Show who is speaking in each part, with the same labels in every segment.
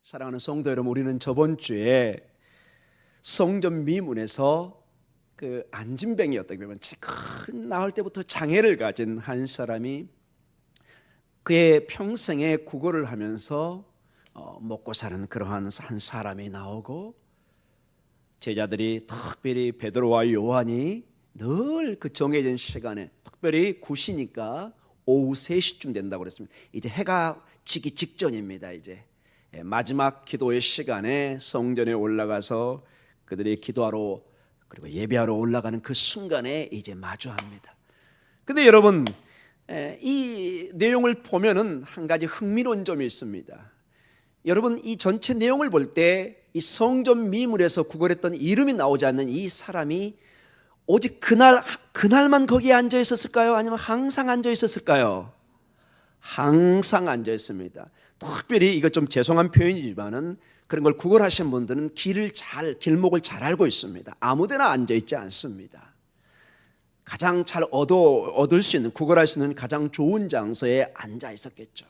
Speaker 1: 사랑하는 성도 여러분, 우리는 저번 주에 성전 미문에서 그 안진뱅이, 어떻게 보면 큰 나을 때부터 장애를 가진 한 사람이 그의 평생에 구걸을 하면서 먹고 사는 그러한 한 사람이 나오고, 제자들이 특별히 베드로와 요한이 늘 그 정해진 시간에, 특별히 굿이니까 오후 3시쯤 된다고 그랬습니다. 이제 해가 지기 직전입니다. 이제 마지막 기도의 시간에 성전에 올라가서 그들이 기도하러 그리고 예배하러 올라가는 그 순간에 이제 마주합니다. 근데 여러분, 이 내용을 보면은 한 가지 흥미로운 점이 있습니다. 여러분, 이 전체 내용을 볼 때 이 성전 미문에서 구걸했던 이름이 나오지 않는 이 사람이 오직 그날만 거기에 앉아 있었을까요? 아니면 항상 앉아 있었을까요? 항상 앉아 있습니다. 특별히 이거 좀 죄송한 표현이지만은 그런 걸 구걸하신 분들은 길목을 잘 알고 있습니다. 아무데나 앉아 있지 않습니다. 가장 잘 얻을 수 있는, 구걸할 수 있는 가장 좋은 장소에 앉아 있었겠죠.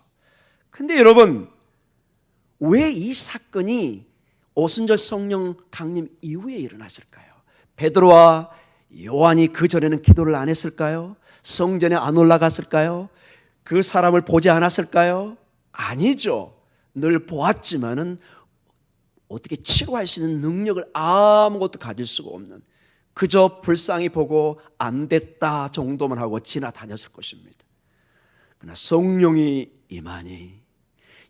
Speaker 1: 근데 여러분, 왜 이 사건이 오순절 성령 강림 이후에 일어났을까요? 베드로와 요한이 그 전에는 기도를 안 했을까요? 성전에 안 올라갔을까요? 그 사람을 보지 않았을까요? 아니죠. 늘 보았지만은 어떻게 치료할 수 있는 능력을 아무것도 가질 수가 없는, 그저 불쌍히 보고 안 됐다 정도만 하고 지나다녔을 것입니다. 그러나 성령이 임하니,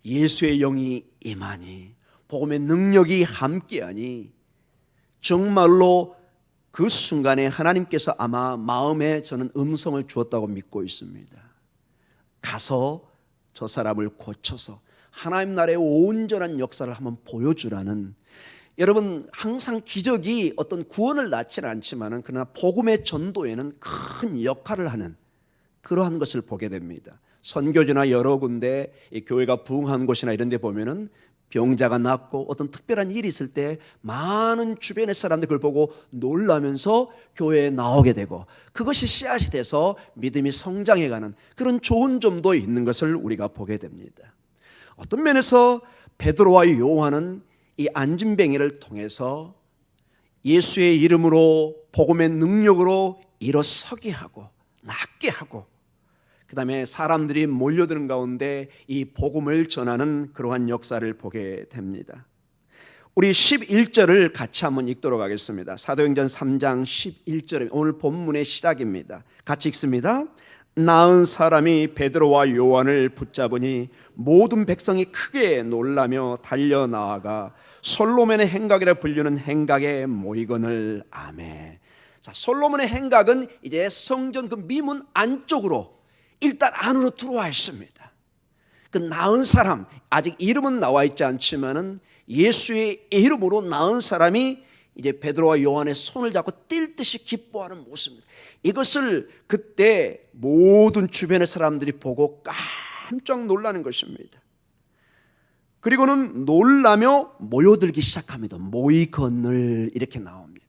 Speaker 1: 예수의 영이 임하니, 복음의 능력이 함께하니 정말로 그 순간에 하나님께서 아마 마음에 저는 음성을 주었다고 믿고 있습니다. 가서 저 사람을 고쳐서 하나님 나라의 온전한 역사를 한번 보여주라는, 여러분 항상 기적이 어떤 구원을 낳지는 않지만 그러나 복음의 전도에는 큰 역할을 하는 그러한 것을 보게 됩니다. 선교지나 여러 군데 교회가 부흥한 곳이나 이런 데 보면은 병자가 낫고 어떤 특별한 일이 있을 때 많은 주변의 사람들이 그걸 보고 놀라면서 교회에 나오게 되고, 그것이 씨앗이 돼서 믿음이 성장해가는 그런 좋은 점도 있는 것을 우리가 보게 됩니다. 어떤 면에서 베드로와 요한은 이 안진뱅이를 통해서 예수의 이름으로 복음의 능력으로 일어서게 하고 낫게 하고, 그 다음에 사람들이 몰려드는 가운데 이 복음을 전하는 그러한 역사를 보게 됩니다. 우리 11절을 같이 한번 읽도록 하겠습니다. 사도행전 3장 11절, 오늘 본문의 시작입니다. 같이 읽습니다. 나은 사람이 베드로와 요한을 붙잡으니 모든 백성이 크게 놀라며 달려나아가 솔로몬의 행각이라 불리는 행각에 모이거늘. 아멘. 자, 솔로몬의 행각은 이제 성전 그 미문 안쪽으로 일단 안으로 들어와 있습니다. 그 나은 사람, 아직 이름은 나와 있지 않지만은 예수의 이름으로 나은 사람이 이제 베드로와 요한의 손을 잡고 뛸 듯이 기뻐하는 모습입니다. 이것을 그때 모든 주변의 사람들이 보고 깜짝 놀라는 것입니다. 그리고는 놀라며 모여들기 시작합니다. 모이거늘 이렇게 나옵니다.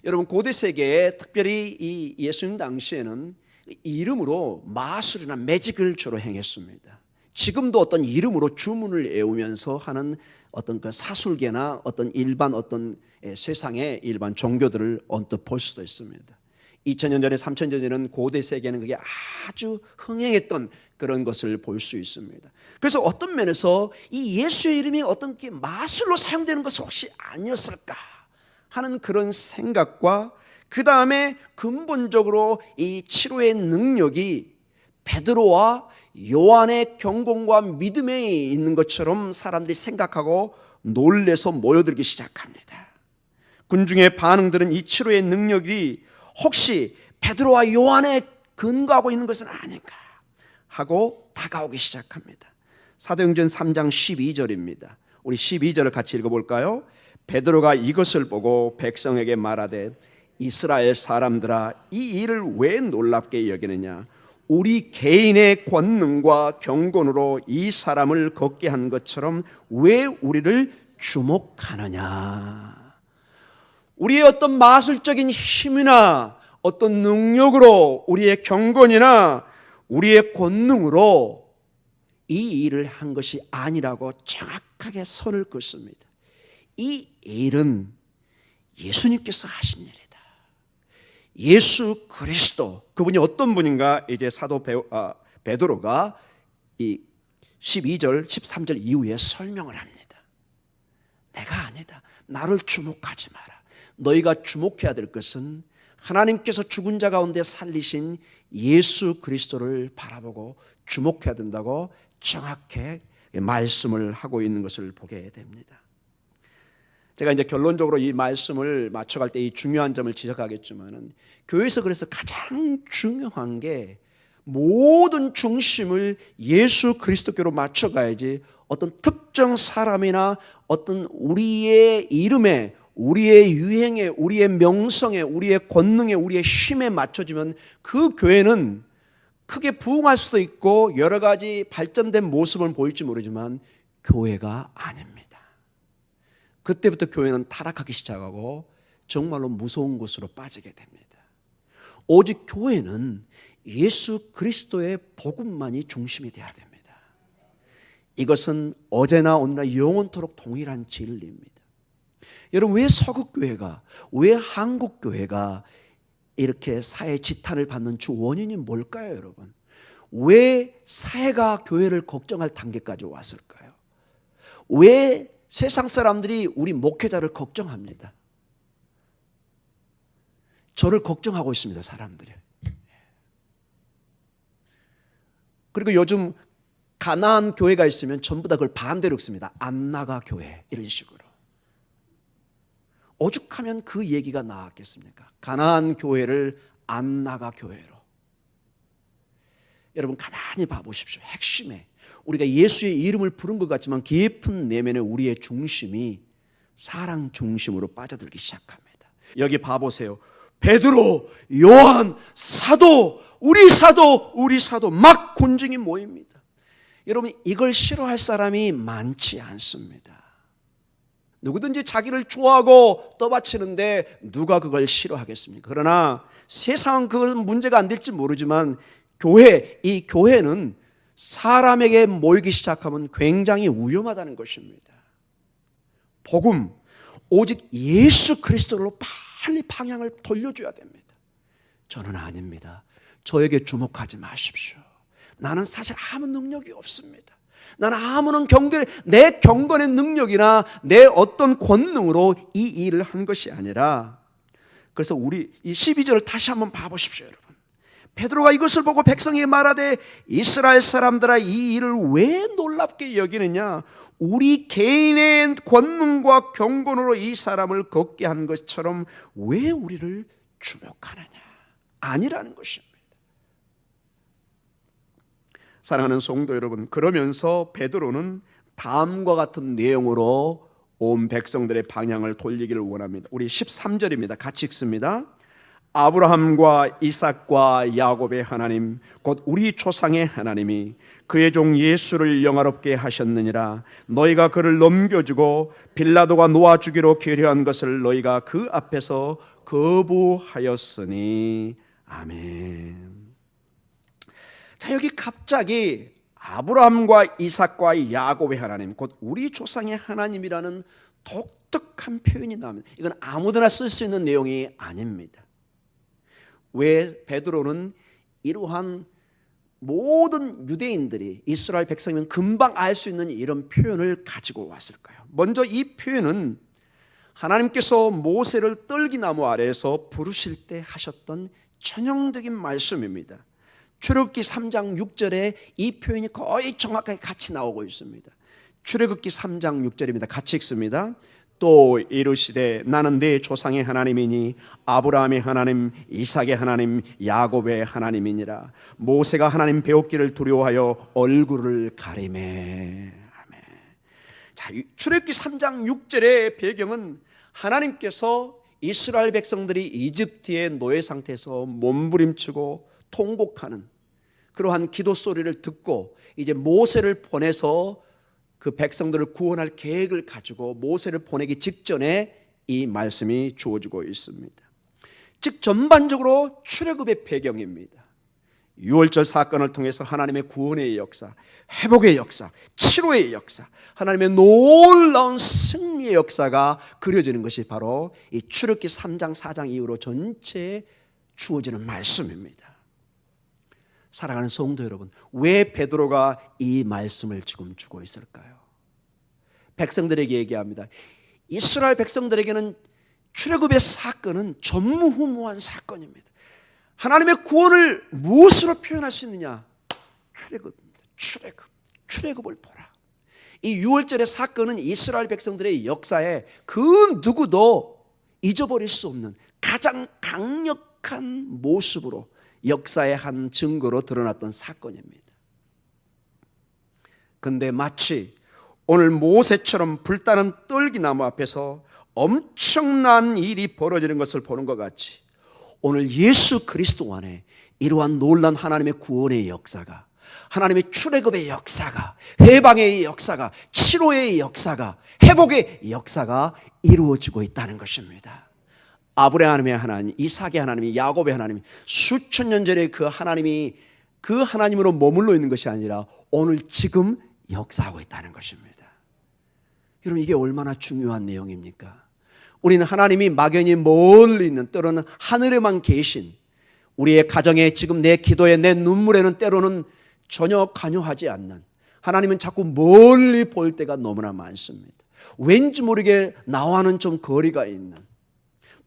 Speaker 1: 여러분, 고대 세계에 특별히 이 예수님 당시에는 이름으로 마술이나 매직을 주로 행했습니다. 지금도 어떤 이름으로 주문을 외우면서 하는 어떤 그 사술계나 어떤 일반 어떤 세상의 일반 종교들을 언뜻 볼 수도 있습니다. 2000년 전에 3000년 전에는 고대 세계는 그게 아주 흥행했던 그런 것을 볼 수 있습니다. 그래서 어떤 면에서 이 예수의 이름이 어떤 게 마술로 사용되는 것은 혹시 아니었을까 하는 그런 생각과, 그 다음에 근본적으로 이 치료의 능력이 베드로와 요한의 경건과 믿음에 있는 것처럼 사람들이 생각하고 놀래서 모여들기 시작합니다. 군중의 반응들은 이 치료의 능력이 혹시 베드로와 요한에 근거하고 있는 것은 아닌가 하고 다가오기 시작합니다. 사도행전 3장 12절입니다. 우리 12절을 같이 읽어볼까요? 베드로가 이것을 보고 백성에게 말하되 이스라엘 사람들아, 이 일을 왜 놀랍게 여기느냐? 우리 개인의 권능과 경건으로 이 사람을 걷게 한 것처럼 왜 우리를 주목하느냐? 우리의 어떤 마술적인 힘이나 어떤 능력으로, 우리의 경건이나 우리의 권능으로 이 일을 한 것이 아니라고 정확하게 선을 긋습니다. 이 일은 예수님께서 하신 일이다. 예수 그리스도, 그분이 어떤 분인가 이제 사도 베드로가 이 12절 13절 이후에 설명을 합니다. 내가 아니다. 나를 주목하지 마라. 너희가 주목해야 될 것은 하나님께서 죽은 자 가운데 살리신 예수 그리스도를 바라보고 주목해야 된다고 정확하게 말씀을 하고 있는 것을 보게 됩니다. 제가 이제 결론적으로 이 말씀을 맞춰갈 때 이 중요한 점을 지적하겠지만은, 교회에서 그래서 가장 중요한 게 모든 중심을 예수 그리스도께로 맞춰가야지 어떤 특정 사람이나 어떤 우리의 이름에, 우리의 유행에, 우리의 명성에, 우리의 권능에, 우리의 힘에 맞춰지면 그 교회는 크게 부흥할 수도 있고 여러 가지 발전된 모습을 보일지 모르지만 교회가 아닙니다. 그때부터 교회는 타락하기 시작하고 정말로 무서운 곳으로 빠지게 됩니다. 오직 교회는 예수 그리스도의 복음만이 중심이 되어야 됩니다. 이것은 어제나 오늘나 영원토록 동일한 진리입니다. 여러분, 왜 서구교회가, 왜 한국교회가 이렇게 사회 지탄을 받는 주 원인이 뭘까요, 여러분? 왜 사회가 교회를 걱정할 단계까지 왔을까요? 왜 세상 사람들이 우리 목회자를 걱정합니다? 저를 걱정하고 있습니다, 사람들이. 그리고 요즘 가나안 교회가 있으면 전부 다 그걸 반대로 씁니다. 안 나가 교회, 이런 식으로. 오죽하면 그 얘기가 나왔겠습니까? 가나안 교회를 안 나가 교회로. 여러분, 가만히 봐보십시오. 핵심에 우리가 예수의 이름을 부른 것 같지만 깊은 내면의 우리의 중심이 사랑 중심으로 빠져들기 시작합니다. 여기 봐보세요. 베드로, 요한, 사도, 우리 사도 막 군중이 모입니다. 여러분, 이걸 싫어할 사람이 많지 않습니다. 누구든지 자기를 좋아하고 떠받치는데 누가 그걸 싫어하겠습니까? 그러나 세상은 그건 문제가 안 될지 모르지만 이 교회는 사람에게 모이기 시작하면 굉장히 위험하다는 것입니다. 복음, 오직 예수 그리스도로 빨리 방향을 돌려줘야 됩니다. 저는 아닙니다. 저에게 주목하지 마십시오. 나는 사실 아무 능력이 없습니다. 나는 아무런 내 경건의 능력이나 내 어떤 권능으로 이 일을 한 것이 아니라, 그래서 우리 이 12절을 다시 한번 봐보십시오, 여러분. 베드로가 이것을 보고 백성에게 말하되 이스라엘 사람들아, 이 일을 왜 놀랍게 여기느냐? 우리 개인의 권능과 경건으로 이 사람을 걷게 한 것처럼 왜 우리를 주목하느냐? 아니라는 것입니다. 사랑하는 성도 여러분, 그러면서 베드로는 다음과 같은 내용으로 온 백성들의 방향을 돌리기를 원합니다. 우리 13절입니다. 같이 읽습니다. 아브라함과 이삭과 야곱의 하나님, 곧 우리 조상의 하나님이 그의 종 예수를 영화롭게 하셨느니라. 너희가 그를 넘겨주고 빌라도가 놓아주기로 계류한 것을 너희가 그 앞에서 거부하였으니. 아멘. 자, 여기 갑자기 아브라함과 이삭과 야곱의 하나님, 곧 우리 조상의 하나님이라는 독특한 표현이 나옵니다. 이건 아무데나 쓸 수 있는 내용이 아닙니다. 왜 베드로는 이러한 모든 유대인들이, 이스라엘 백성이면 금방 알 수 있는 이런 표현을 가지고 왔을까요? 먼저 이 표현은 하나님께서 모세를 떨기나무 아래에서 부르실 때 하셨던 전형적인 말씀입니다. 출애굽기 3장 6절에 이 표현이 거의 정확하게 같이 나오고 있습니다. 출애굽기 3장 6절입니다. 같이 읽습니다. 또 이르시되 나는 네 조상의 하나님이니 아브라함의 하나님, 이삭의 하나님, 야곱의 하나님이니라. 모세가 하나님 배웠기를 두려워하여 얼굴을 가리매. 아멘. 자, 출애굽기 3장 6절의 배경은 하나님께서 이스라엘 백성들이 이집트의 노예 상태에서 몸부림치고 통곡하는 그러한 기도 소리를 듣고 이제 모세를 보내서 그 백성들을 구원할 계획을 가지고 모세를 보내기 직전에 이 말씀이 주어지고 있습니다. 즉 전반적으로 출애굽의 배경입니다. 유월절 사건을 통해서 하나님의 구원의 역사, 회복의 역사, 치료의 역사, 하나님의 놀라운 승리의 역사가 그려지는 것이 바로 이 출애굽기 3장 4장 이후로 전체에 주어지는 말씀입니다. 사랑하는 성도 여러분, 왜 베드로가 이 말씀을 지금 주고 있을까요? 백성들에게 얘기합니다. 이스라엘 백성들에게는 출애굽의 사건은 전무후무한 사건입니다. 하나님의 구원을 무엇으로 표현할 수 있느냐? 출애굽입니다. 출애굽을 보라. 이 유월절의 사건은 이스라엘 백성들의 역사에 그 누구도 잊어버릴 수 없는 가장 강력한 모습으로 역사의 한 증거로 드러났던 사건입니다. 그런데 마치 오늘 모세처럼 불타는 떨기나무 앞에서 엄청난 일이 벌어지는 것을 보는 것 같이 오늘 예수 그리스도 안에 이러한 놀라운 하나님의 구원의 역사가, 하나님의 출애굽의 역사가, 해방의 역사가, 치료의 역사가, 회복의 역사가 이루어지고 있다는 것입니다. 아브라함의 하나님, 이삭의 하나님, 야곱의 하나님, 수천 년 전에 그 하나님이 그 하나님으로 머물러 있는 것이 아니라 오늘 지금 역사하고 있다는 것입니다. 여러분, 이게 얼마나 중요한 내용입니까? 우리는 하나님이 막연히 멀리 있는, 때로는 하늘에만 계신, 우리의 가정에, 지금 내 기도에, 내 눈물에는 때로는 전혀 관여하지 않는, 하나님은 자꾸 멀리 볼 때가 너무나 많습니다. 왠지 모르게 나와는 좀 거리가 있는,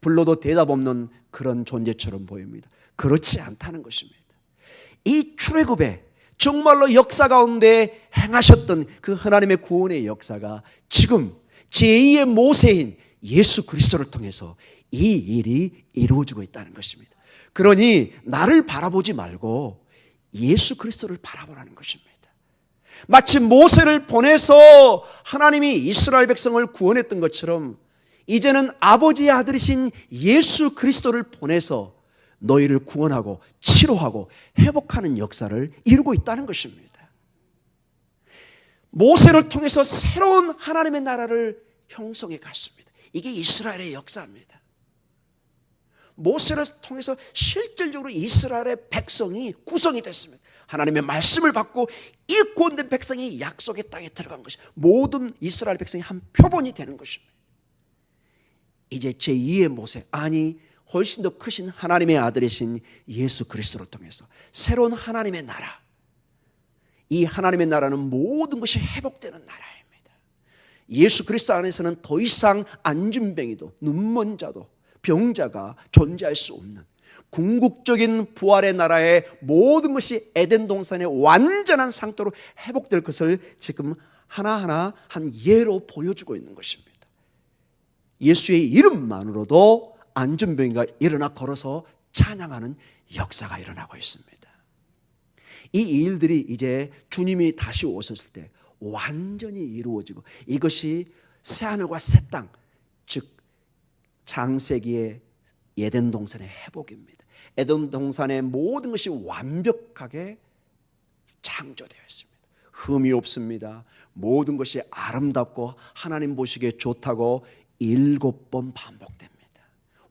Speaker 1: 불러도 대답 없는 그런 존재처럼 보입니다. 그렇지 않다는 것입니다. 이 출애굽에 정말로 역사 가운데 행하셨던 그 하나님의 구원의 역사가 지금 제2의 모세인 예수 그리스도를 통해서 이 일이 이루어지고 있다는 것입니다. 그러니 나를 바라보지 말고 예수 그리스도를 바라보라는 것입니다. 마치 모세를 보내서 하나님이 이스라엘 백성을 구원했던 것처럼 이제는 아버지의 아들이신 예수 그리스도를 보내서 너희를 구원하고 치료하고 회복하는 역사를 이루고 있다는 것입니다. 모세를 통해서 새로운 하나님의 나라를 형성해 갔습니다. 이게 이스라엘의 역사입니다. 모세를 통해서 실질적으로 이스라엘의 백성이 구성이 됐습니다. 하나님의 말씀을 받고 이 구원된 백성이 약속의 땅에 들어간 것이 모든 이스라엘 백성이 한 표본이 되는 것입니다. 이제 제2의 모세, 아니 훨씬 더 크신 하나님의 아들이신 예수 그리스도를 통해서 새로운 하나님의 나라, 이 하나님의 나라는 모든 것이 회복되는 나라입니다. 예수 그리스도 안에서는 더 이상 안진뱅이도 눈먼 자도 병자가 존재할 수 없는 궁극적인 부활의 나라의 모든 것이 에덴 동산의 완전한 상태로 회복될 것을 지금 하나하나 한 예로 보여주고 있는 것입니다. 예수의 이름만으로도 안진뱅이가 일어나 걸어서 찬양하는 역사가 일어나고 있습니다. 이 일들이 이제 주님이 다시 오셨을 때 완전히 이루어지고 이것이 새하늘과 새 땅, 즉 창세기의 에덴 동산의 회복입니다. 에덴 동산의 모든 것이 완벽하게 창조되어 있습니다. 흠이 없습니다. 모든 것이 아름답고 하나님 보시기에 좋다고 7번 반복됩니다.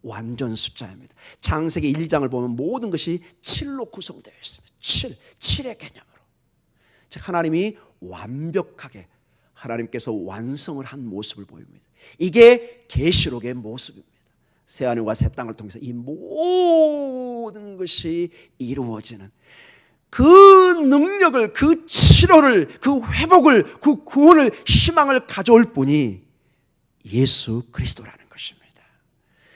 Speaker 1: 완전 숫자입니다. 창세기 1장을 보면 모든 것이 7로 구성되어 있습니다. 7의 개념으로. 즉 하나님이 완벽하게 하나님께서 완성을 한 모습을 보입니다. 이게 계시록의 모습입니다. 새하늘과 새 땅을 통해서 이 모든 것이 이루어지는 그 능력을, 그 치료를, 그 회복을, 그 구원을, 희망을 가져올 분이 예수 그리스도라는 것입니다.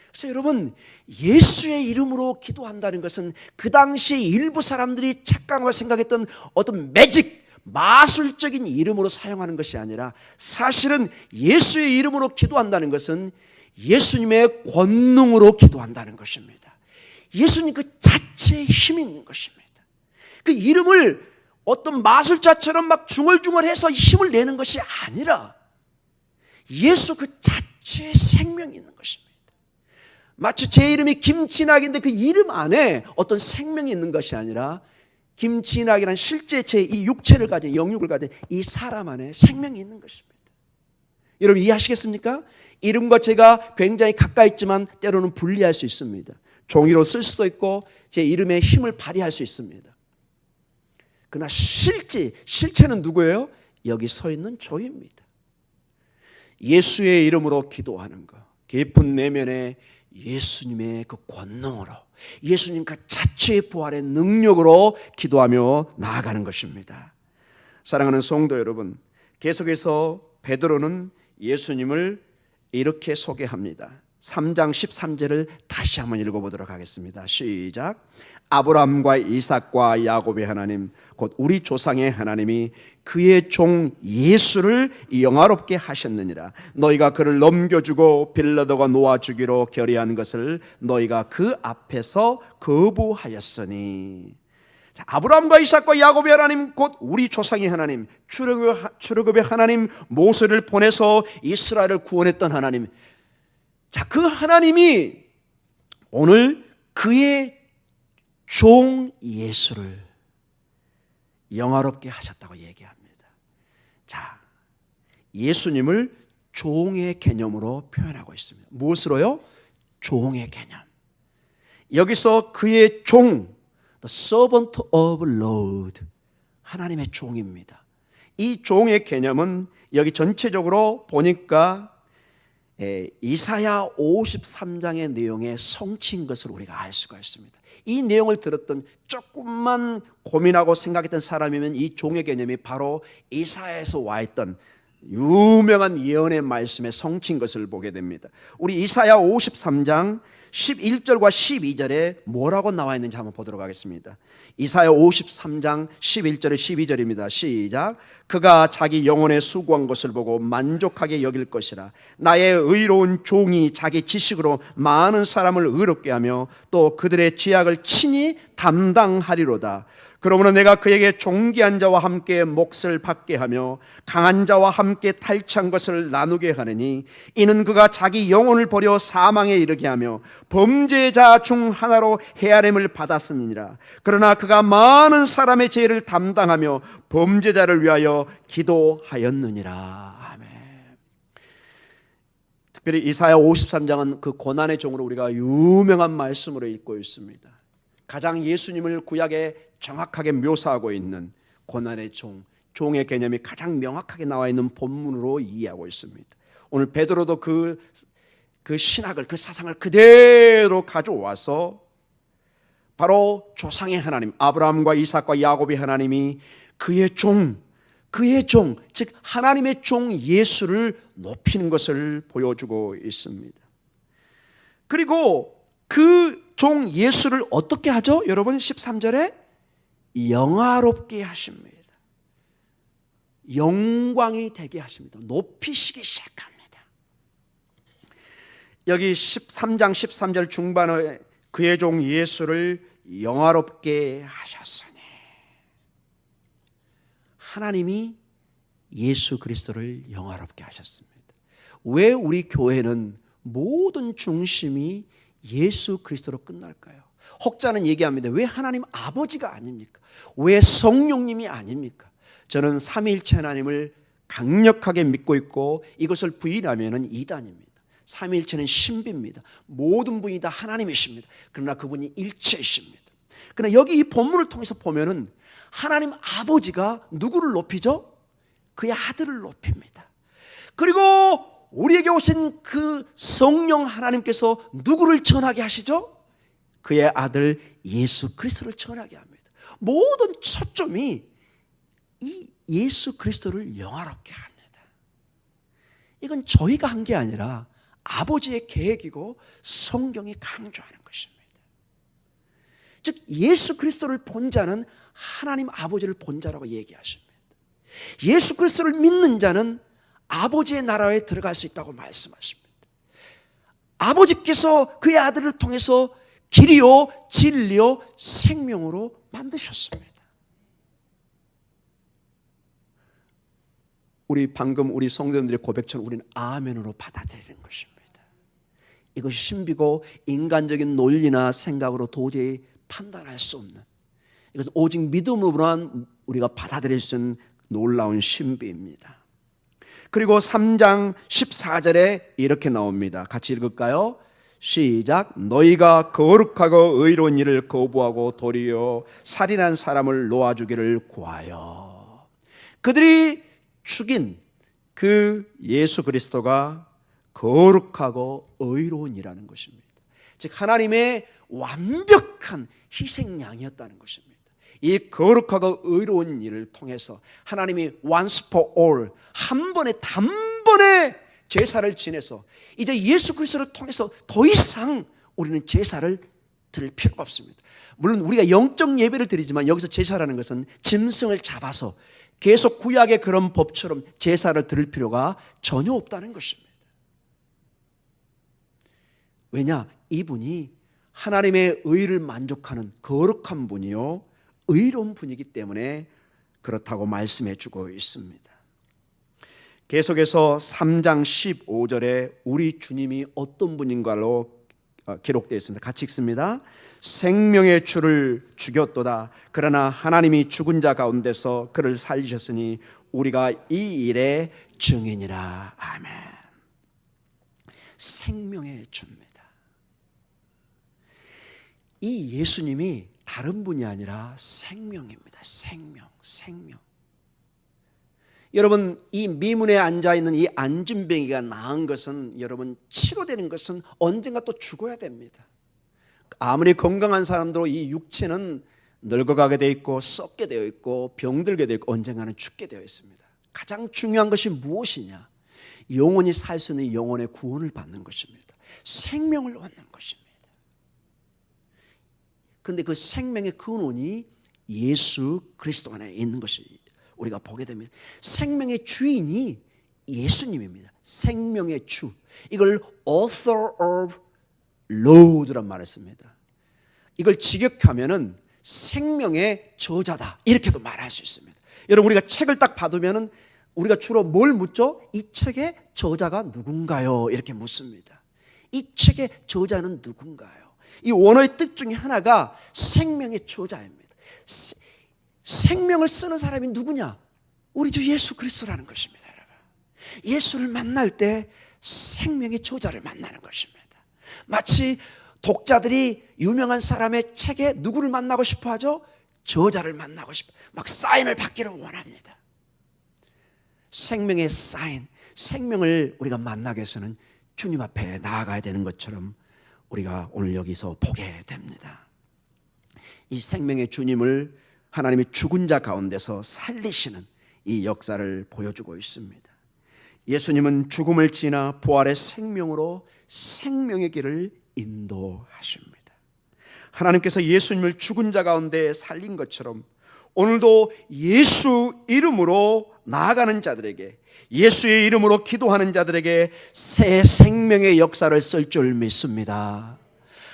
Speaker 1: 그래서 여러분, 예수의 이름으로 기도한다는 것은 그 당시 일부 사람들이 착각하고 생각했던 어떤 매직, 마술적인 이름으로 사용하는 것이 아니라 사실은 예수의 이름으로 기도한다는 것은 예수님의 권능으로 기도한다는 것입니다. 예수님 그 자체에 힘이 있는 것입니다. 그 이름을 어떤 마술자처럼 막 중얼중얼해서 힘을 내는 것이 아니라 예수 그 자체에 생명이 있는 것입니다. 마치 제 이름이 김진학인데 그 이름 안에 어떤 생명이 있는 것이 아니라 김진학이란 실제 제 이 육체를 가진, 영육을 가진 이 사람 안에 생명이 있는 것입니다. 여러분 이해하시겠습니까? 이름과 제가 굉장히 가까이 있지만 때로는 분리할 수 있습니다. 종이로 쓸 수도 있고 제 이름의 힘을 발휘할 수 있습니다. 그러나 실체는 누구예요? 여기 서 있는 저입니다. 예수의 이름으로 기도하는 것, 깊은 내면에 예수님의 그 권능으로, 예수님 그 자체의 부활의 능력으로 기도하며 나아가는 것입니다. 사랑하는 성도 여러분, 계속해서 베드로는 예수님을 이렇게 소개합니다. 3장 13절을 다시 한번 읽어보도록 하겠습니다. 시작. 아브라함과 이삭과 야곱의 하나님 곧 우리 조상의 하나님이 그의 종 예수를 영화롭게 하셨느니라. 너희가 그를 넘겨주고 빌라도가 놓아주기로 결의한 것을 너희가 그 앞에서 거부하였으니. 자, 아브라함과 이삭과 야곱의 하나님 곧 우리 조상의 하나님, 출애굽의 하나님, 모세를 보내서 이스라엘을 구원했던 하나님. 자, 그 하나님이 오늘 그의 종 예수를 영화롭게 하셨다고 얘기합니다. 자, 예수님을 종의 개념으로 표현하고 있습니다. 무엇으로요? 종의 개념. 여기서 그의 종, the servant of Lord, 하나님의 종입니다. 이 종의 개념은 여기 전체적으로 보니까 이사야 53장의 내용에 성취인 것을 우리가 알 수가 있습니다. 이 내용을 들었던 조금만 고민하고 생각했던 사람이면 이 종의 개념이 바로 이사야에서 와 있던 유명한 예언의 말씀에 성취인 것을 보게 됩니다. 우리 이사야 53장 11절과 12절에 뭐라고 나와 있는지 한번 보도록 하겠습니다. 이사야 53장 11절에 12절입니다. 시작. 그가 자기 영혼에 수고한 것을 보고 만족하게 여길 것이라. 나의 의로운 종이 자기 지식으로 많은 사람을 의롭게 하며 또 그들의 죄악을 친히 담당하리로다. 그러므로 내가 그에게 존귀한 자와 함께 몫을 받게 하며 강한 자와 함께 탈취한 것을 나누게 하느니 이는 그가 자기 영혼을 버려 사망에 이르게 하며 범죄자 중 하나로 헤아림을 받았음이니라. 그러나 그가 많은 사람의 죄를 담당하며 범죄자를 위하여 기도하였느니라. 아멘. 특별히 이사야 53장은 그 고난의 종으로 우리가 유명한 말씀으로 읽고 있습니다. 가장 예수님을 구약에 정확하게 묘사하고 있는 고난의 종, 종의 개념이 가장 명확하게 나와 있는 본문으로 이해하고 있습니다. 오늘 베드로도 그 신학을, 그 사상을 그대로 가져와서 바로 조상의 하나님, 아브라함과 이삭과 야곱의 하나님이 그의 종, 즉 하나님의 종 예수를 높이는 것을 보여주고 있습니다. 그리고 그 종 예수를 어떻게 하죠? 여러분 13절에 영화롭게 하십니다. 영광이 되게 하십니다. 높이시기 시작합니다. 여기 13장 13절 중반에 그의 종 예수를 영화롭게 하셨으니, 하나님이 예수 그리스도를 영화롭게 하셨습니다. 왜 우리 교회는 모든 중심이 예수 그리스도로 끝날까요? 혹자는 얘기합니다. 왜 하나님 아버지가 아닙니까? 왜 성령님이 아닙니까? 저는 삼위일체 하나님을 강력하게 믿고 있고 이것을 부인하면 이단입니다. 삼위일체는 신비입니다. 모든 분이 다 하나님이십니다. 그러나 그분이 일체이십니다. 그러나 여기 이 본문을 통해서 보면은 하나님 아버지가 누구를 높이죠? 그의 아들을 높입니다. 그리고 우리에게 오신 그 성령 하나님께서 누구를 전하게 하시죠? 그의 아들 예수 그리스도를 전하게 합니다. 모든 초점이 이 예수 그리스도를 영화롭게 합니다. 이건 저희가 한 게 아니라 아버지의 계획이고 성경이 강조하는 것입니다. 즉 예수 그리스도를 본 자는 하나님 아버지를 본 자라고 얘기하십니다. 예수 그리스도를 믿는 자는 아버지의 나라에 들어갈 수 있다고 말씀하십니다. 아버지께서 그의 아들을 통해서 길이요 진리요 생명으로 만드셨습니다. 우리 성도님들의 고백처럼 우리는 아멘으로 받아들이는 것입니다. 이것이 신비고 인간적인 논리나 생각으로 도저히 판단할 수 없는, 이것은 오직 믿음으로만 우리가 받아들일 수 있는 놀라운 신비입니다. 그리고 3장 14절에 이렇게 나옵니다. 같이 읽을까요? 시작. 너희가 거룩하고 의로운 일을 거부하고 도리어 살인한 사람을 놓아주기를 구하여. 그들이 죽인 그 예수 그리스도가 거룩하고 의로운 이라는 것입니다. 즉 하나님의 완벽한 희생양이었다는 것입니다. 이 거룩하고 의로운 일을 통해서 하나님이 once for all, 한 번에 단번에 제사를 지내서 이제 예수 그리스도를 통해서 더 이상 우리는 제사를 드릴 필요가 없습니다. 물론 우리가 영적 예배를 드리지만 여기서 제사라는 것은 짐승을 잡아서 계속 구약의 그런 법처럼 제사를 드릴 필요가 전혀 없다는 것입니다. 왜냐? 이분이 하나님의 의를 만족하는 거룩한 분이요 의로운 분이기 때문에 그렇다고 말씀해 주고 있습니다. 계속해서 3장 15절에 우리 주님이 어떤 분인가로 기록되어 있습니다. 같이 읽습니다. 생명의 주를 죽였도다. 그러나 하나님이 죽은 자 가운데서 그를 살리셨으니 우리가 이 일의 증인이라. 아멘. 생명의 주입니다. 이 예수님이 다른 분이 아니라 생명입니다. 생명. 여러분, 이 미문에 앉아있는 이 안진뱅이가 나은 것은, 여러분, 치료되는 것은 언젠가 또 죽어야 됩니다. 아무리 건강한 사람도 이 육체는 늙어가게 되어 있고 썩게 되어 있고 병들게 되어 있고 언젠가는 죽게 되어 있습니다. 가장 중요한 것이 무엇이냐? 영원히 살 수 있는 영혼의 구원을 받는 것입니다. 생명을 얻는 것입니다. 그런데 그 생명의 근원이 예수 그리스도 안에 있는 것이 우리가 보게 됩니다. 생명의 주인이 예수님입니다. 생명의 주. 이걸 author of Lord란 말을 씁니다. 이걸 직역하면은 생명의 저자다 이렇게도 말할 수 있습니다. 여러분, 우리가 책을 딱 받으면은 우리가 주로 뭘 묻죠? 이 책의 저자가 누군가요? 이렇게 묻습니다. 이 책의 저자는 누군가요? 이 원어의 뜻 중에 하나가 생명의 저자입니다. 생명을 쓰는 사람이 누구냐? 우리 주 예수 그리스도라는 것입니다. 여러분, 예수를 만날 때 생명의 저자를 만나는 것입니다. 마치 독자들이 유명한 사람의 책에 누구를 만나고 싶어 하죠? 저자를 만나고 싶어, 막 사인을 받기를 원합니다. 생명의 사인, 생명을 우리가 만나기 위해서는 주님 앞에 나아가야 되는 것처럼 우리가 오늘 여기서 보게 됩니다. 이 생명의 주님을 하나님이 죽은 자 가운데서 살리시는 이 역사를 보여주고 있습니다. 예수님은 죽음을 지나 부활의 생명으로 생명의 길을 인도하십니다. 하나님께서 예수님을 죽은 자 가운데 살린 것처럼 오늘도 예수 이름으로 나아가는 자들에게, 예수의 이름으로 기도하는 자들에게 새 생명의 역사를 쓸 줄 믿습니다.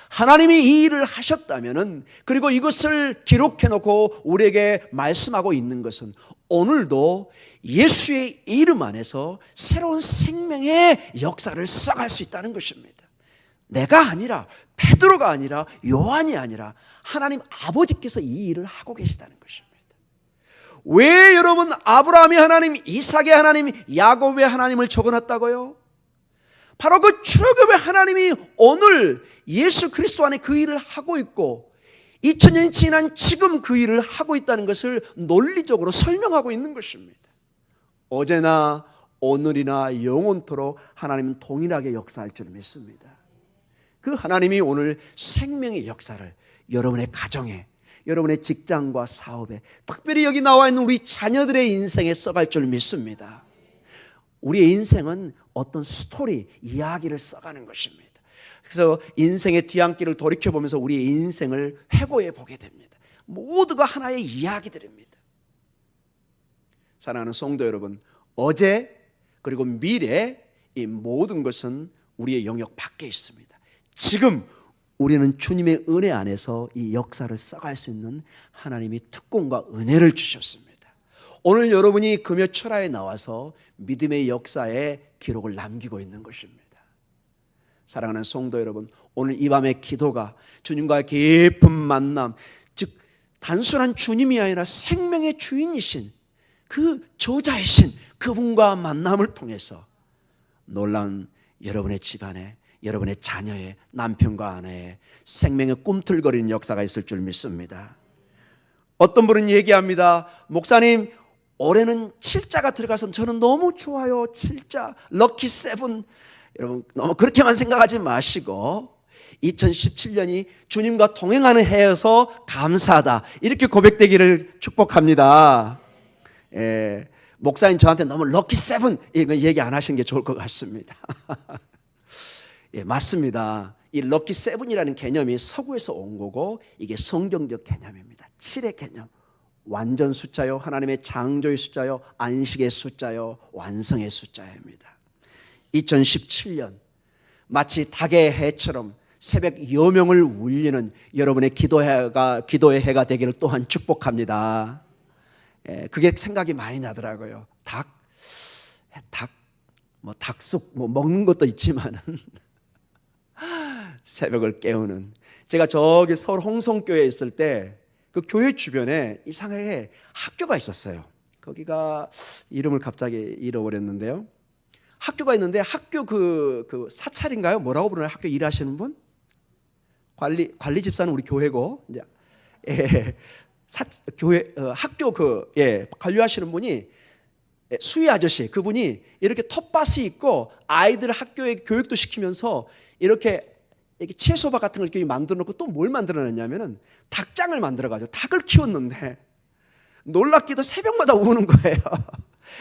Speaker 1: 하나님이 이 일을 하셨다면은, 그리고 이것을 기록해 놓고 우리에게 말씀하고 있는 것은 오늘도 예수의 이름 안에서 새로운 생명의 역사를 써갈 수 있다는 것입니다. 내가 아니라, 베드로가 아니라, 요한이 아니라 하나님 아버지께서 이 일을 하고 계시다는 것입니다. 왜 여러분 아브라함의 하나님, 이삭의 하나님, 야곱의 하나님을 적어놨다고요? 바로 그 출애굽의 하나님이 오늘 예수 그리스도 안에 그 일을 하고 있고 2000년이 지난 지금 그 일을 하고 있다는 것을 논리적으로 설명하고 있는 것입니다. 어제나 오늘이나 영원토록 하나님은 동일하게 역사할 줄 믿습니다. 그 하나님이 오늘 생명의 역사를 여러분의 가정에, 여러분의 직장과 사업에, 특별히 여기 나와 있는 우리 자녀들의 인생에 써갈 줄 믿습니다. 우리의 인생은 어떤 스토리, 이야기를 써가는 것입니다. 그래서 인생의 뒤안길을 돌이켜보면서 우리의 인생을 회고해 보게 됩니다. 모두가 하나의 이야기들입니다. 사랑하는 성도 여러분, 어제 그리고 미래, 이 모든 것은 우리의 영역 밖에 있습니다. 지금 우리는 주님의 은혜 안에서 이 역사를 써갈 수 있는 하나님이 특권과 은혜를 주셨습니다. 오늘 여러분이 금요 철야에 나와서 믿음의 역사에 기록을 남기고 있는 것입니다. 사랑하는 성도 여러분, 오늘 이 밤의 기도가 주님과의 깊은 만남, 즉 단순한 주님이 아니라 생명의 주인이신 그 저자이신 그분과 만남을 통해서 놀라운 여러분의 집안에, 여러분의 자녀의 남편과 아내의 생명의 꿈틀거리는 역사가 있을 줄 믿습니다. 어떤 분은 얘기합니다. 목사님, 올해는 7자가 들어가서 저는 너무 좋아요. 7자, 럭키 세븐. 여러분 너무 그렇게만 생각하지 마시고 2017년이 주님과 동행하는 해여서 감사하다, 이렇게 고백되기를 축복합니다. 목사님 저한테 너무 럭키 세븐 이런 얘기 안 하시는 게 좋을 것 같습니다. 맞습니다. 이 럭키 세븐이라는 개념이 서구에서 온 거고 이게 성경적 개념입니다. 7의 개념. 완전 숫자요, 하나님의 창조의 숫자요, 안식의 숫자요, 완성의 숫자입니다. 2017년 마치 닭의 해처럼 새벽 여명을 울리는 여러분의 기도의 해가 되기를 또한 축복합니다. 그게 생각이 많이 나더라고요. 닭숙 먹는 것도 있지만은 새벽을 깨우는. 제가 저기 서울 홍성교회에 있을 때 그 교회 주변에 이상하게 학교가 있었어요. 거기가 이름을 갑자기 잃어버렸는데요. 학교가 있는데 학교 그 사찰인가요? 뭐라고 부르나요? 학교 일하시는 분? 관리 집사는 우리 교회고 이제 교회 학교 관리하시는 분이 수희 아저씨, 그분이 이렇게 텃밭이 있고 아이들 학교에 교육도 시키면서 이렇게 채소밭 같은 걸 이렇게 만들어 놓고 또 뭘 만들어 놨냐면은 닭장을 만들어 가지고 닭을 키웠는데 놀랍게도 새벽마다 우는 거예요.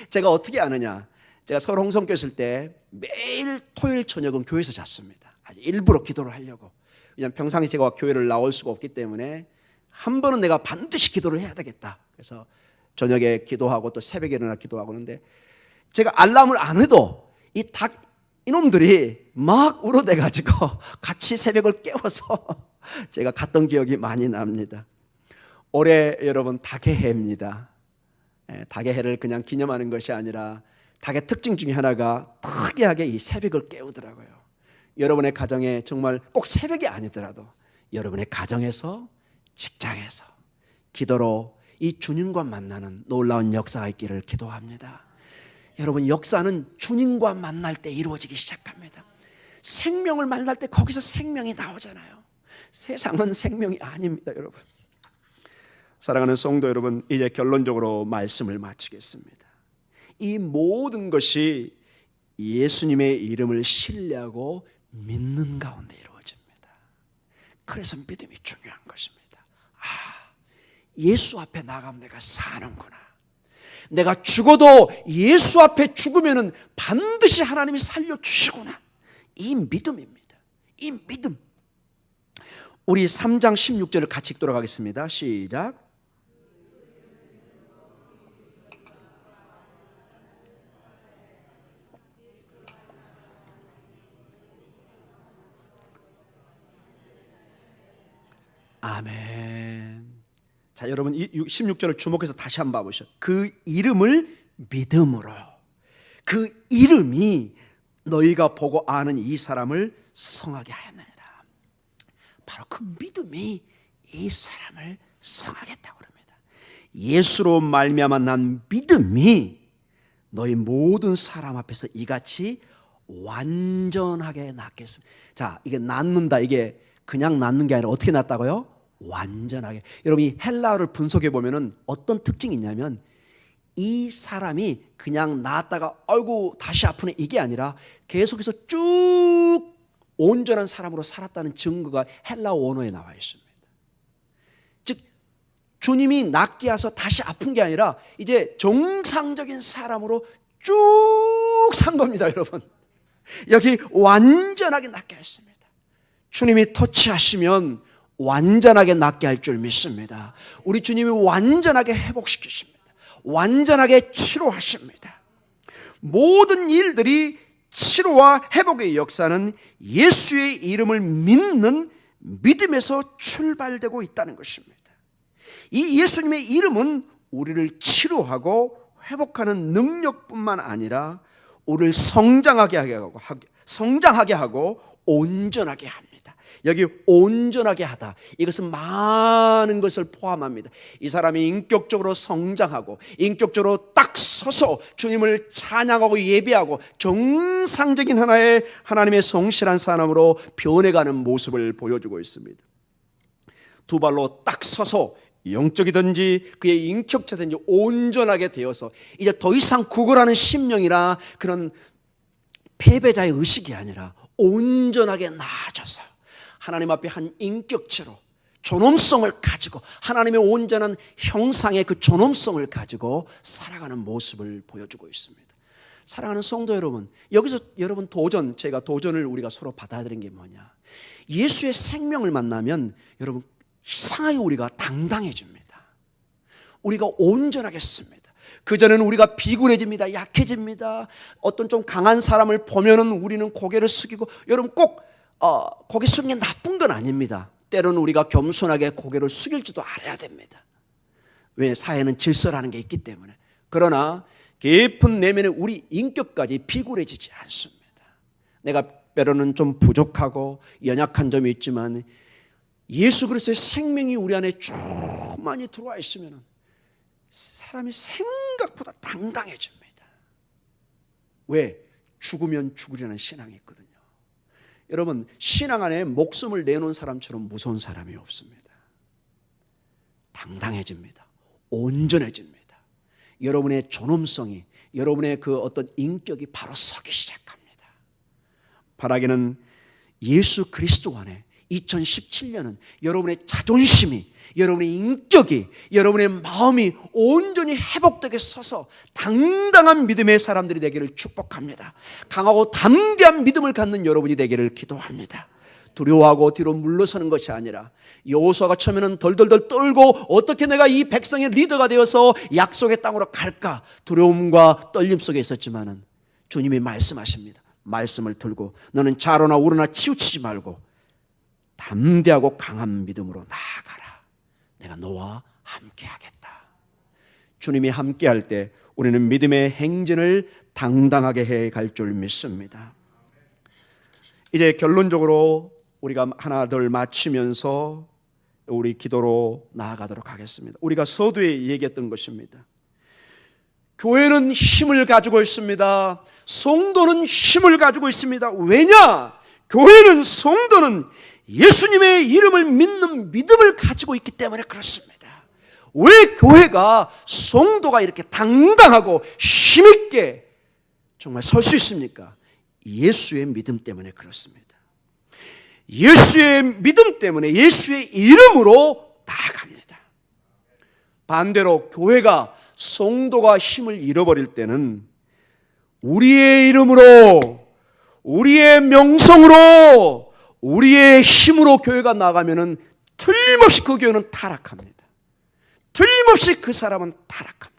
Speaker 1: 제가 어떻게 아느냐? 제가 서울 홍성교회 있을 때 매일 토요일 저녁은 교회에서 잤습니다. 일부러 기도를 하려고. 왜냐하면 평상시 제가 교회를 나올 수가 없기 때문에 한 번은 내가 반드시 기도를 해야 되겠다. 그래서 저녁에 기도하고 또 새벽에 일어나 기도하고 하는데 제가 알람을 안 해도 이놈들이 막 울어대가지고 같이 새벽을 깨워서 제가 갔던 기억이 많이 납니다. 올해 여러분 닭의 해입니다. 닭의 해를 그냥 기념하는 것이 아니라 닭의 특징 중에 하나가 특이하게 이 새벽을 깨우더라고요. 여러분의 가정에 정말 꼭 새벽이 아니더라도 여러분의 가정에서, 직장에서 기도로 이 주님과 만나는 놀라운 역사가 있기를 기도합니다. 여러분, 역사는 주님과 만날 때 이루어지기 시작합니다. 생명을 만날 때 거기서 생명이 나오잖아요. 세상은 생명이 아닙니다, 여러분. 사랑하는 성도 여러분, 이제 결론적으로 말씀을 마치겠습니다. 이 모든 것이 예수님의 이름을 신뢰하고 믿는 가운데 이루어집니다. 그래서 믿음이 중요한 것입니다. 예수 앞에 나가면 내가 사는구나. 내가 죽어도 예수 앞에 죽으면 반드시 하나님이 살려주시구나. 이 믿음입니다. 이 믿음. 우리 3장 16절을 같이 읽도록 하겠습니다. 시작. 아멘. 자, 여러분 16절을 주목해서 다시 한번 봐보시죠. 그 이름을 믿음으로. 그 이름이 너희가 보고 아는 이 사람을 성하게 하였느니라. 바로 그 믿음이 이 사람을 성하게 했다고 합니다. 예수로 말미암아 난 믿음이 너희 모든 사람 앞에서 이같이 완전하게 낫겠습니다. 자, 이게 낫는다, 이게 그냥 낫는 게 아니라 어떻게 낫다고요? 완전하게. 여러분, 이 헬라어를 분석해 보면은 어떤 특징이 있냐면 이 사람이 그냥 나았다가 아이고 다시 아프네 이게 아니라 계속해서 쭉 온전한 사람으로 살았다는 증거가 헬라어 원어에 나와 있습니다. 즉 주님이 낫게 하셔서 다시 아픈 게 아니라 이제 정상적인 사람으로 쭉 산 겁니다, 여러분. 여기 완전하게 낫게 했습니다. 주님이 터치하시면 완전하게 낫게 할 줄 믿습니다. 우리 주님이 완전하게 회복시키십니다. 완전하게 치료하십니다. 모든 일들이 치료와 회복의 역사는 예수의 이름을 믿는 믿음에서 출발되고 있다는 것입니다. 이 예수님의 이름은 우리를 치료하고 회복하는 능력뿐만 아니라 우리를 성장하게 하고 온전하게 합니다. 여기 온전하게 하다, 이것은 많은 것을 포함합니다. 이 사람이 인격적으로 성장하고 인격적으로 딱 서서 주님을 찬양하고 예배하고 정상적인 하나의 하나님의 성실한 사람으로 변해가는 모습을 보여주고 있습니다. 두 발로 딱 서서 영적이든지 그의 인격자든지 온전하게 되어서 이제 더 이상 구걸하는 심령이나 그런 패배자의 의식이 아니라 온전하게 나아져서 하나님 앞에 한 인격체로 존엄성을 가지고 하나님의 온전한 형상의 그 존엄성을 가지고 살아가는 모습을 보여주고 있습니다. 사랑하는 성도 여러분, 여기서 여러분 제가 도전을 우리가 서로 받아들인 게 뭐냐, 예수의 생명을 만나면 여러분 이상하게 우리가 당당해집니다. 우리가 온전하겠습니다. 그전에는 우리가 비굴해집니다. 약해집니다. 어떤 좀 강한 사람을 보면은 우리는 고개를 숙이고, 여러분 꼭 고개 숙이는 게 나쁜 건 아닙니다. 때로는 우리가 겸손하게 고개를 숙일지도 알아야 됩니다. 왜? 사회는 질서라는 게 있기 때문에. 그러나 깊은 내면의 우리 인격까지 비굴해지지 않습니다. 내가 때로는 좀 부족하고 연약한 점이 있지만 예수 그리스도의 생명이 우리 안에 쭉 많이 들어와 있으면 사람이 생각보다 당당해집니다. 왜? 죽으면 죽으려는 신앙이 있거든요. 여러분, 신앙 안에 목숨을 내놓은 사람처럼 무서운 사람이 없습니다. 당당해집니다. 온전해집니다. 여러분의 존엄성이, 여러분의 그 어떤 인격이 바로 서기 시작합니다. 바라기는 예수 그리스도 안에 2017년은 여러분의 자존심이, 여러분의 인격이, 여러분의 마음이 온전히 회복되게 서서 당당한 믿음의 사람들이 되기를 축복합니다. 강하고 담대한 믿음을 갖는 여러분이 되기를 기도합니다. 두려워하고 뒤로 물러서는 것이 아니라 여호수아가 처음에는 덜덜덜 떨고 어떻게 내가 이 백성의 리더가 되어서 약속의 땅으로 갈까 두려움과 떨림 속에 있었지만은 주님이 말씀하십니다. 말씀을 들고 너는 좌로나 우로나 치우치지 말고 담대하고 강한 믿음으로 나아가라. 내가 너와 함께하겠다. 주님이 함께할 때 우리는 믿음의 행진을 당당하게 해갈 줄 믿습니다. 이제 결론적으로 우리가 하나둘 마치면서 우리 기도로 나아가도록 하겠습니다. 우리가 서두에 얘기했던 것입니다. 교회는 힘을 가지고 있습니다. 성도는 힘을 가지고 있습니다. 왜냐? 교회는, 성도는 예수님의 이름을 믿는 믿음을 가지고 있기 때문에 그렇습니다. 왜 교회가, 성도가 이렇게 당당하고 힘있게 정말 설 수 있습니까? 예수의 믿음 때문에 그렇습니다. 예수의 믿음 때문에 예수의 이름으로 나아갑니다. 반대로 교회가, 성도가 힘을 잃어버릴 때는 우리의 이름으로, 우리의 명성으로, 우리의 힘으로 교회가 나가면은 틀림없이 그 교회는 타락합니다. 틀림없이 그 사람은 타락합니다.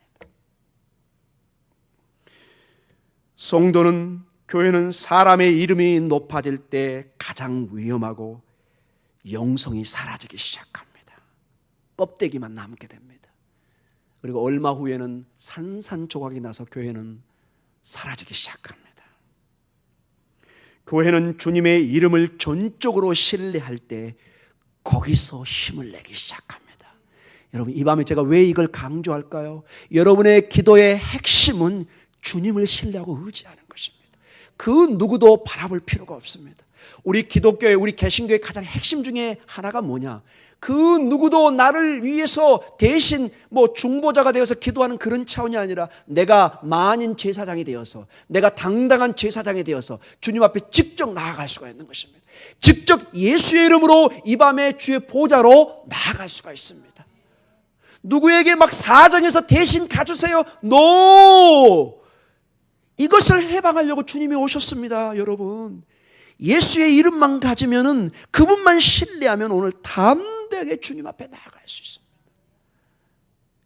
Speaker 1: 성도는, 교회는 사람의 이름이 높아질 때 가장 위험하고 영성이 사라지기 시작합니다. 껍데기만 남게 됩니다. 그리고 얼마 후에는 산산조각이 나서 교회는 사라지기 시작합니다. 교회는 주님의 이름을 전적으로 신뢰할 때 거기서 힘을 내기 시작합니다. 여러분, 이 밤에 제가 왜 이걸 강조할까요? 여러분의 기도의 핵심은 주님을 신뢰하고 의지하는 것입니다. 그 누구도 바라볼 필요가 없습니다. 우리 기독교의, 우리 개신교의 가장 핵심 중에 하나가 뭐냐? 그 누구도 나를 위해서 대신 중보자가 되어서 기도하는 그런 차원이 아니라 내가 만인 제사장이 되어서, 내가 당당한 제사장이 되어서 주님 앞에 직접 나아갈 수가 있는 것입니다. 직접 예수의 이름으로 이 밤에 주의 보좌로 나아갈 수가 있습니다. 누구에게 막 사정해서 대신 가주세요. NO! 이것을 해방하려고 주님이 오셨습니다. 여러분, 예수의 이름만 가지면은, 그분만 신뢰하면 오늘 담대하게 주님 앞에 나아갈 수 있습니다.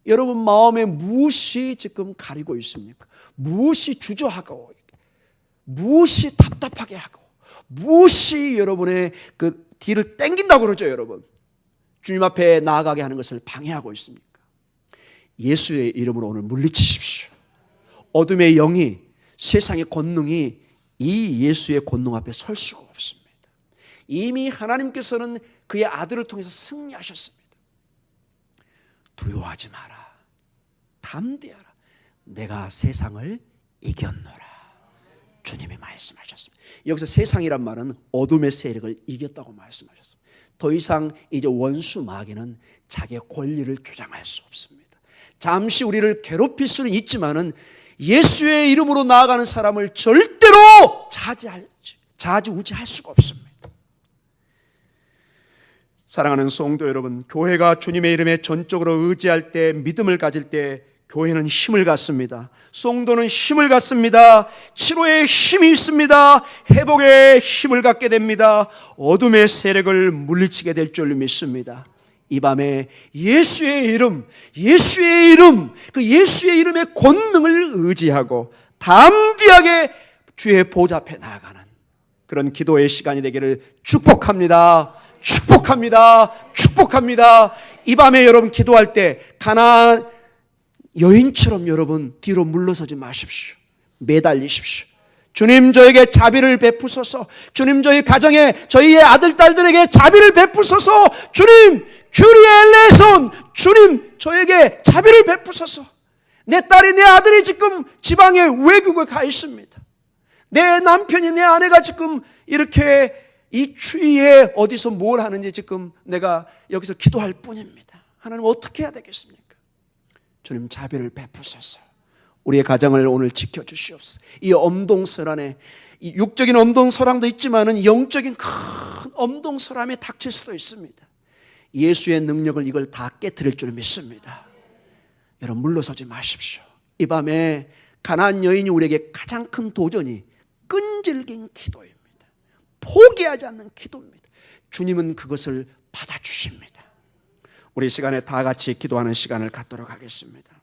Speaker 1: 여러분 마음에 무엇이 지금 가리고 있습니까? 무엇이 주저하고, 무엇이 답답하게 하고, 무엇이 여러분의 그 뒤를 땡긴다고 그러죠, 여러분? 주님 앞에 나아가게 하는 것을 방해하고 있습니까? 예수의 이름으로 오늘 물리치십시오. 어둠의 영이, 세상의 권능이 이 예수의 권능 앞에 설 수가 없습니다. 이미 하나님께서는 그의 아들을 통해서 승리하셨습니다. 두려워하지 마라. 담대하라. 내가 세상을 이겼노라. 주님이 말씀하셨습니다. 여기서 세상이란 말은 어둠의 세력을 이겼다고 말씀하셨습니다. 더 이상 이제 원수 마귀는 자기의 권리를 주장할 수 없습니다. 잠시 우리를 괴롭힐 수는 있지만은 예수의 이름으로 나아가는 사람을 절대로 좌지우지할 수가 없습니다. 사랑하는 성도 여러분, 교회가 주님의 이름에 전적으로 의지할 때, 믿음을 가질 때 교회는 힘을 갖습니다. 성도는 힘을 갖습니다. 치료에 힘이 있습니다. 회복에 힘을 갖게 됩니다. 어둠의 세력을 물리치게 될 줄 믿습니다. 이 밤에 예수의 이름, 그 예수의 이름의 권능을 의지하고 담대하게 주의 보좌 앞에 나아가는 그런 기도의 시간이 되기를 축복합니다. 축복합니다. 이 밤에 여러분 기도할 때 가나안 여인처럼 여러분 뒤로 물러서지 마십시오. 매달리십시오. 주님 저에게 자비를 베푸소서. 주님 저희 가정에 저희의 아들 딸들에게 자비를 베푸소서. 주님 큐리에 엘레손, 주님 저에게 자비를 베푸소서. 내 딸이 내 아들이 지금 지방에 외국에 가 있습니다. 내 남편이 내 아내가 지금 이렇게 이 추위에 어디서 뭘 하는지 지금 내가 여기서 기도할 뿐입니다. 하나님 어떻게 해야 되겠습니까? 주님 자비를 베푸소서. 우리의 가정을 오늘 지켜주시옵소서. 이 엄동설안에 이 육적인 엄동설랑도 있지만은 영적인 큰 엄동설함이 닥칠 수도 있습니다. 예수의 능력을 이걸 다 깨트릴 줄 믿습니다. 여러분 물러서지 마십시오. 이 밤에 가나안 여인이 우리에게 가장 큰 도전이 끈질긴 기도입니다. 포기하지 않는 기도입니다. 주님은 그것을 받아주십니다. 우리 시간에 다 같이 기도하는 시간을 갖도록 하겠습니다.